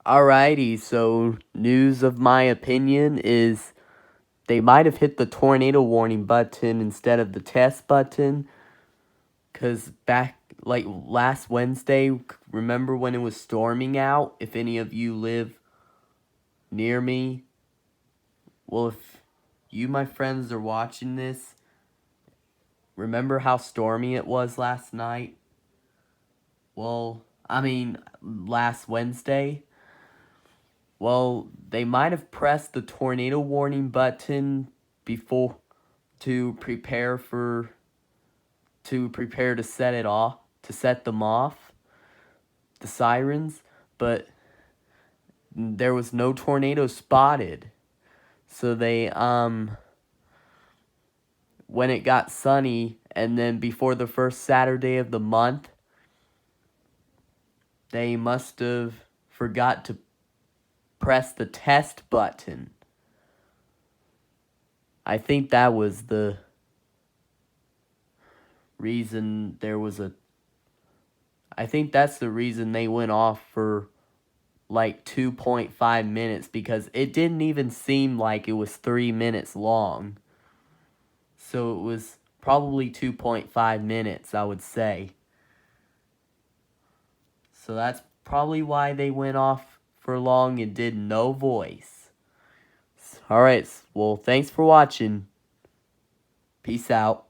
Alrighty, so news of my opinion is they might have hit the tornado warning button instead of the test button. Because back, like last Wednesday, remember when it was storming out? If any of you live near me, well, if you, my friends, are watching this, remember how stormy it was last night? Well, last Wednesday? Well, they might have pressed the tornado warning button before to prepare to set it off, to set them off, the sirens, but there was no tornado spotted. So they when it got sunny and then before the first Saturday of the month, they must have forgot to press the test button. I think that was the reason I think that's the reason they went off for like 2.5 minutes, because it didn't even seem like it was 3 minutes long. So it was probably 2.5 minutes, I would say. So that's probably why they went off for long and did no voice. Alright, well, thanks for watching. Peace out.